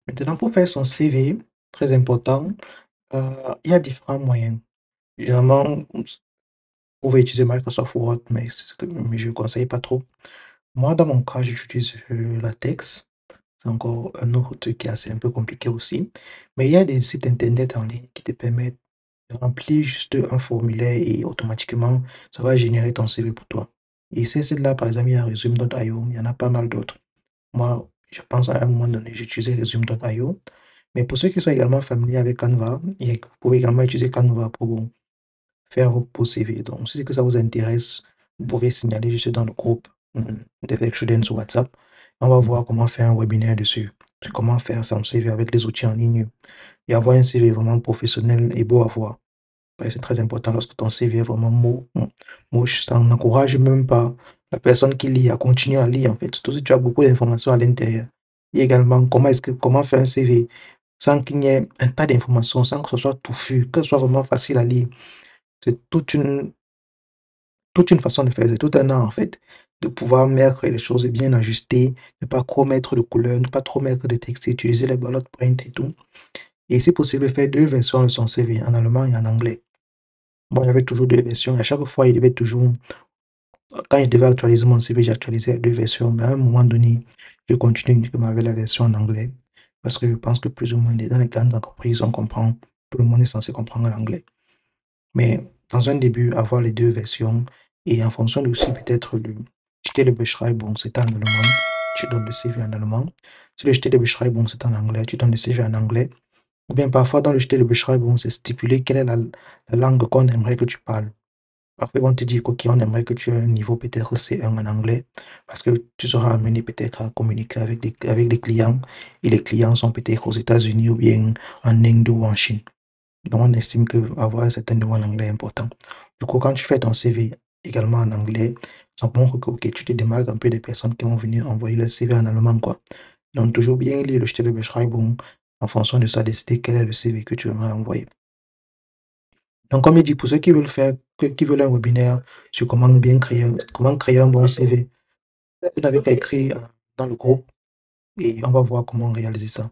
Maintenant, pour faire son CV, très important, il y a différents moyens. Généralement, vous pouvez utiliser Microsoft Word, mais je ne conseille pas trop. Moi, dans mon cas, j'utilise LaTeX. C'est encore un autre truc qui est assez un peu compliqué aussi. Mais il y a des sites internet en ligne qui te permettent de remplir juste un formulaire et automatiquement, ça va générer ton CV pour toi. Et ces sites-là, par exemple, il y a Resume.io, il y en a pas mal d'autres. Moi, je pense à un moment donné, j'utilisais Resume.io. Mais pour ceux qui sont également familiers avec Canva, vous pouvez également utiliser Canva pour faire vos CV. Donc, si c'est que ça vous intéresse, vous pouvez signaler juste dans le groupe des Students sur WhatsApp. On va voir comment faire un webinaire dessus. Comment faire son CV avec les outils en ligne et avoir un CV vraiment professionnel et beau à voir. C'est très important lorsque ton CV est vraiment moche. Ça n'encourage même pas la personne qui lit à continuer à lire, en fait. Surtout si tu as beaucoup d'informations à l'intérieur. Et également, comment faire un CV sans qu'il y ait un tas d'informations, sans que ce soit touffu, que ce soit vraiment facile à lire. C'est toute une façon de faire, c'est tout un art, en fait, de pouvoir mettre les choses bien ajustées, ne pas trop mettre de couleurs, ne pas trop mettre de texte, utiliser les bullet points et tout. Et si possible, faire deux versions de son CV, en allemand et en anglais. Moi, j'avais toujours deux versions. Et à chaque fois, il devait toujours, quand je devais actualiser mon CV, j'actualisais deux versions. Mais à un moment donné, je continue uniquement avec la version en anglais. Parce que je pense que plus ou moins, dans les grandes entreprises, on comprend, tout le monde est censé comprendre l'anglais. Mais dans un début, avoir les deux versions et en fonction de aussi peut-être le Stellenbeschreibung, c'est en allemand, tu donnes le CV en allemand. Si le Stellenbeschreibung, c'est en anglais, tu donnes le CV en anglais. Ou bien parfois dans le Stellenbeschreibung, c'est stipulé quelle est la langue qu'on aimerait que tu parles. Après, on te dit OK, on aimerait que tu aies un niveau peut-être C1 en anglais, parce que tu seras amené peut-être à communiquer avec des clients, et les clients sont peut-être aux États-Unis ou bien en Inde ou en Chine. Donc, on estime qu'avoir un certain niveau en anglais est important. Du coup, quand tu fais ton CV également en anglais, ça montre que ok, tu te démarques un peu des personnes qui vont venir envoyer leur CV en allemand, quoi. Donc, toujours bien lire le Stellenbeschreibung en fonction de ça, décider quel est le CV que tu aimerais envoyer. Donc, comme il dit, pour ceux qui veulent qui veulent un webinaire sur comment créer un bon CV, vous n'avez qu'à écrire dans le groupe et on va voir comment réaliser ça.